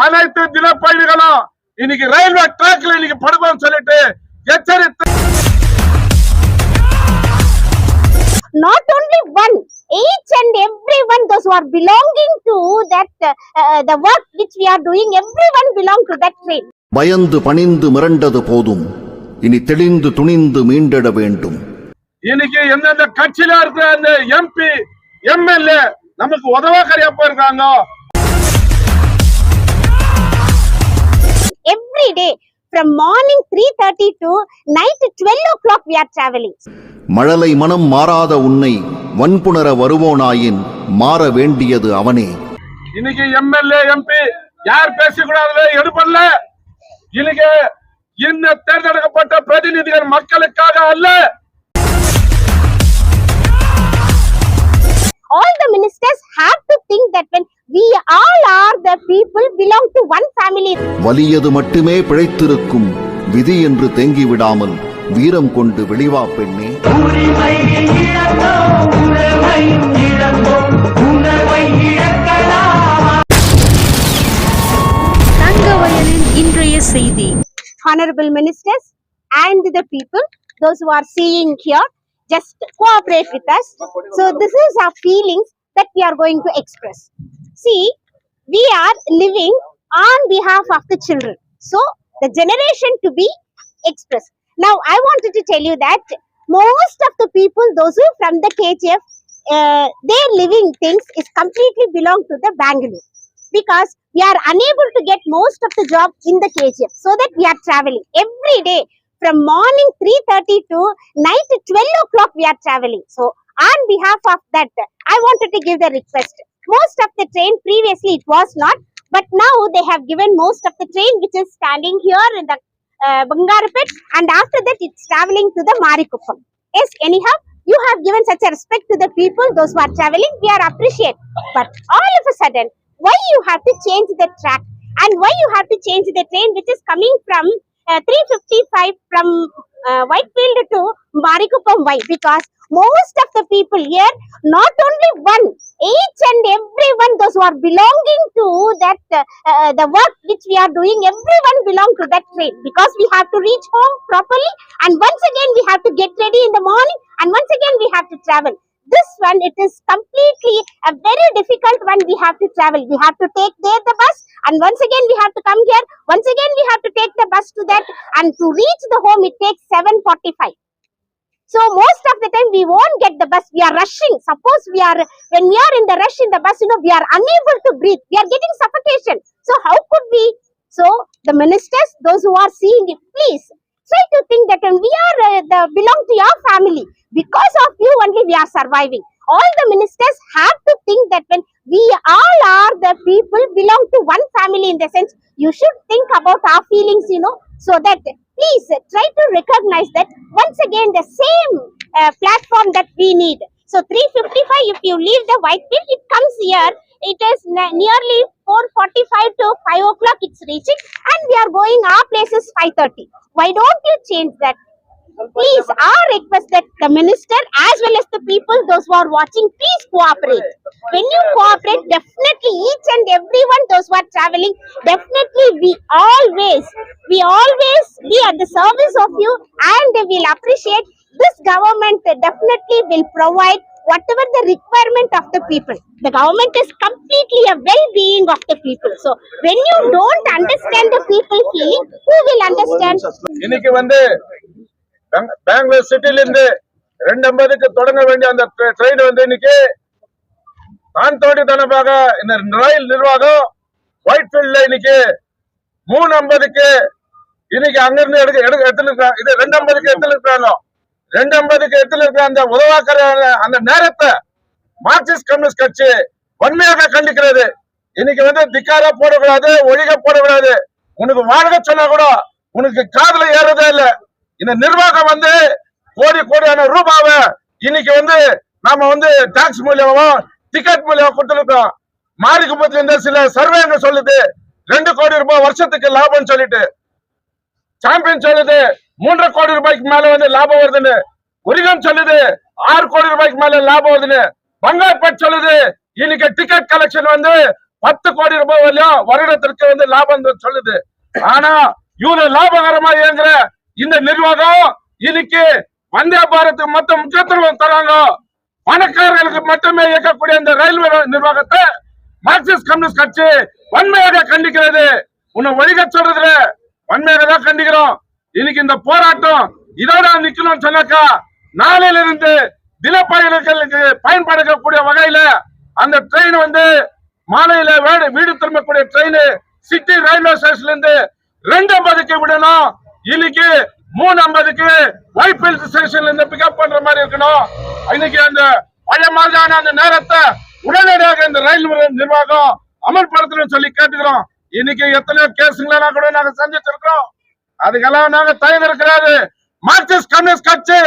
அனைத்து தினப்பயணிகளும் இன்னைக்கு ரயில்வே ட்ராக்ல இன்னைக்கு படுவோம் சொல்லிட்டு எச்சரித்து not only one, each and everyone, those who are belonging to that the work which we are doing, everyone belong to that train. பயந்து பணிந்து மிரண்டது போதும், இனி தெளிந்து துணிந்து மீண்டிட வேண்டும். இன்னைக்கு எந்தெந்த கட்சியில இருக்கிற அந்த எம்பி எம்எல்ஏ நமக்கு உதவாக்கரையா போயிருக்காங்க. Every day from morning 3:30 to night 12 o'clock we are traveling. மழலை மனம் மாறாத உன்னை வன்புணர வருவோனாயின் மாற வேண்டியது அவனே. இன்னைக்கு எம்எல்ஏ எம்பி யார் பேசக்கூடாதுல எடுப்பல்ல. இன்னைக்கு இந்த தேர்ந்தெடுக்கப்பட்ட பிரதிநிதிகள் மக்களுக்காக அல்ல. All the ministers have to think that when we all are the people belong to one family. வலியது மட்டுமே பிழைத்திருக்கும், விதி என்று தேங்கி விடாமல் வீரம் கொண்டு வெளிவா பெண்ணே. தங்கவயலின் இன்றைய செய்தி. Honorable ministers and the people, those who are seeing here, just cooperate with us. So this is our feelings that we are going to express. See, we are living on behalf of the children. So the generation to be expressed. Now I wanted to tell you that most of the people, those who from the KGF, their living things is completely belong to the Bangalore, because we are unable to get most of the job in the KGF, so that we are traveling every day from morning 3:30 to night 12 o'clock we are traveling. So on behalf of that, I wanted to give the request. Most of the train previously it was not, but now they have given most of the train which is standing here in the Bangarapet, and after that it's traveling to the Marikuppam. Yes, anyhow, you have given such a respect to the people, those who are traveling, we are appreciate. But all of a sudden, why you have to change the track, and why you have to change the train which is coming from 355 from Whitefield to Marikuppam? Why? Because most of the people here, not only one, each and everyone, those who are belonging to that the work which we are doing, everyone belong to that train, because we have to reach home properly, and once again we have to get ready in the morning, and once again we have to travel. This one, it is completely a very difficult one. We have to travel, we have to take there the bus, and once again we have to come here, once again we have to take the bus to that, and to reach the home it takes 7:45. So most of the time we won't get the bus, we are rushing. Suppose when we are in the rush in the bus, we are unable to breathe, we are getting suffocation. So how could we? So the ministers, those who are seeing it, please try to think that when we are belong to your family, because of you only we are surviving. All the ministers have to think that when we all are the people belong to one family, in the sense you should think about our feelings, so that please try to recognize that once again the same platform that we need. So 355, if you leave the Whitefield, it comes here, it is nearly 4:45 to 5 o'clock it's reaching, and we are going our place is 5:30. Why don't you change that? Please, our request that the minister as well as the people, those who are watching, please cooperate. When you cooperate, definitely each and everyone, those who are traveling, definitely we always be at the service of you, and they will appreciate. This government definitely will provide whatever the requirement of the people. The government is completely a well-being of the people. So when you don't understand the people feeling, who will understand? இன்னைக்கு பெங்களூர் சிட்டில இருந்து 2:50க்கு தொடங்க வேண்டிய அந்த train இன்னைக்கு தான்தோடித்தனமாக இந்த ரயில் நிர்வாகம் ஒயிட்ஃபீல்ட்ல இன்னைக்கு 3:50க்கு இன்னைக்கு அங்கிருந்து எடுத்துருக்காங்க. இது 2:50க்கு எடுத்துருக்காங்க. 2:50க்கு எடுத்துருக்க அந்த உதவாக்கர அந்த நேரத்தை மார்க்சிஸ்ட் கம்யூனிஸ்ட் கட்சி வன்மையாக கண்டிக்கிறது. இன்னைக்கு திக்காரா போடக்கூடாது, ஒழிக போடக்கூடாது. உனக்கு வாழ்க சொன்னா கூட உனக்கு காதுல ஏறதே இல்லை. இந்த நிர்வாகம் கோடியான ரூபாவை இன்னைக்கு நாம டாக்ஸ் மூலியமா டிக்கெட் மூலியமா கொடுத்துருக்கோம். மாரிக்குப்பத்துல இருந்து சில சர்வேங்க சொல்லுது 2 கோடி ரூபாய் வருஷத்துக்கு லாபம் சொல்லிட்டு, சாம்பியன் சொல்லுது 3.5 கோடி ரூபாய்க்கு மேல லாபம் வருதுன்னு, ஒரிகம் சொல்லுது 6 கோடி ரூபாய்க்கு மேல லாபம் வருதுன்னு, பங்கார்பேட் சொல்லுது இன்னைக்கு டிக்கெட் கலெக்ஷன் 10 கோடி ரூபாய் வரையும் வருடத்திற்கு வந்து லாபம் சொல்லுது. ஆனா இவ்வளவு லாபகரமா இயங்குற இந்த நிர்வாகம் இன்னைக்கு வந்தே பாரத் மொத்த முக்கியத்துவம் தராங்க. பணக்காரர்களுக்கு மட்டுமே இயக்கக்கூடிய இந்த ரயில்வே நிர்வாகத்தை மார்க்சிஸ்ட் கம்யூனிஸ்ட் கட்சி வன்மையாக கண்டிக்கிறது. உன்னை ஒழிக்க சொல்றதுல வன்மையாக தான் கண்டிக்கிறோம். இன்னைக்கு இந்த போராட்டம் இதோட நிக்கணும்னு சொன்னாக்கா நாளையில இருந்து தினப்பயணிகளுக்கு பயன்படுத்தக்கூடிய வகையில அந்த ட்ரெயின் வந்து மாலையில வீடு திரும்பக்கூடிய ட்ரெயின் சிட்டி ரயில்வே ஸ்டேஷன்ல இருந்து 2:50க்கு விடணும். இன்னைக்கு 3:50க்கு ஒயிட்ஃபீல்ட் ஸ்டேஷன்ல இருந்து பிக்கப் பண்ற மாதிரி இருக்கணும். இன்னைக்கு அந்த பழைய மாதிரியான அந்த நேரத்தை உடனடியாக இந்த ரயில் நிர்வாகம் அமல்படுத்தணும்னு சொல்லி கேட்டுக்கிறோம். இன்னைக்கு எத்தனையோ கேஸுங்களெல்லாம் கூட நாங்க சந்திச்சிருக்கிறோம். அதுக்கெல்லாம் நாங்க தயங்கிருக்கிறாரு. மார்க்சிஸ்ட் கம்யூனிஸ்ட் கட்சி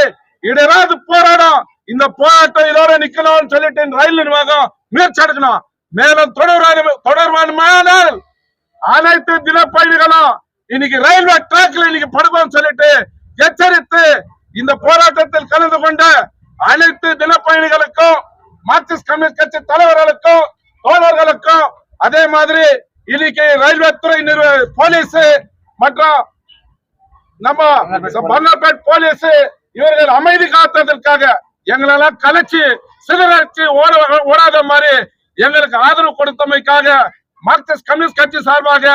இடையராது போராடும். இந்த போராட்டம் இதோட நிக்கணும்னு சொல்லிட்டு ரயில் நிர்வாகம் முயற்சி எடுக்கணும். மேலும் தொடர்பான அனைத்து தினப்பயணிகளும் இன்னைக்கு ரயில்வே டிராக்ல இன்னைக்கு படுவோம் சொல்லிட்டு எச்சரித்து இந்த போராட்டத்தில் கலந்து கொண்ட அனைத்து தினப்பயணிகளுக்கும் மார்க்சிஸ்ட் கம்யூனிஸ்ட் கட்சி தலைவர்களுக்கும் தோழர்களுக்கும் அதே மாதிரி இன்னைக்கு ரயில்வே துறை போலீஸ் மற்றும் நம்ம பங்களாபேட் போலீஸ் இவர்கள் அமைதி காத்ததற்காக எங்களெல்லாம் கலைச்சு சிதறடிச்சு ஓடாத மாதிரி எங்களுக்கு ஆதரவு கொடுத்தமைக்காக மார்க்சிஸ்ட் கம்யூனிஸ்ட் கட்சி சார்பாக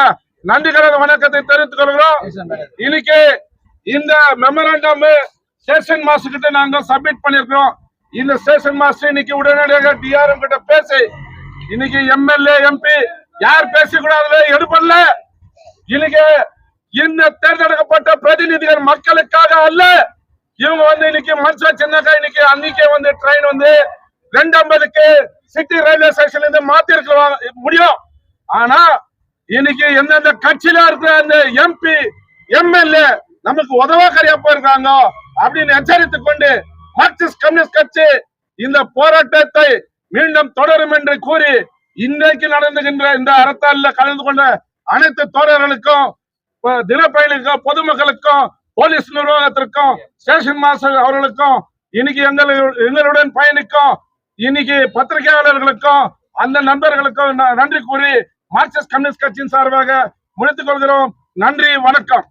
நன்றி கலந்த வணக்கத்தை தெரிவித்துக் கொள்கிறோம். இன்னைக்கு இந்த மெமரண்டம் ஸ்டேஷன் மாஸ்டர் கிட்ட நாங்க சப்மிட் பண்ணிருக்கோம். இந்த ஸ்டேஷன் மாஸ்டர் இன்னைக்கு உடனடியாக டிஆர்எம் கிட்ட பேசி இன்னைக்கு எம்எல்ஏ எம்பி யார் பேசக்கூடாதுல எடுப்படல. இன்னைக்கு இந்த தேர்ந்தெடுக்கப்பட்ட பிரதிநிதிகள் மக்களுக்காக அல்ல. இவங்க வந்து இன்னைக்கு மனசா சின்னக்கா இன்னைக்கு அன்னைக்கே வந்து ட்ரெயின் வந்து 2:50க்கு சிட்டி ரயில்வே ஸ்டேஷன்ல இருந்து மாத்தி இருக்க முடியும். ஆனா இன்னைக்கு எந்தெந்த கட்சியில இருக்கிற அந்த எம்பி எம்எல்ஏ நமக்கு உதவாக்கரியா போயிருக்காங்க அப்படின்னு எச்சரித்துக் கொண்டு மார்க்சிஸ்ட் கம்யூனிஸ்ட் கட்சி இந்த போராட்டத்தை மீண்டும் தொடரும் என்று கூறி இன்றைக்கு நடந்துகின்ற இந்த அரத்தாலில் கலந்து கொண்ட அனைத்து தோழர்களுக்கும் தினப்பயணிக்கும் பொதுமக்களுக்கும் போலீஸ் நிர்வாகத்திற்கும் ஸ்டேஷன் மாஸ்டர் அவர்களுக்கும் இன்னைக்கு எங்களுடன் பயணிக்கும் இன்னைக்கு பத்திரிகையாளர்களுக்கும் அந்த நண்பர்களுக்கும் நன்றி கூறி மார்க்சிஸ்ட் கம்யூனிஸ்ட் கட்சியின் சார்பாக முடித்துக் கொள்கிறோம். நன்றி, வணக்கம்.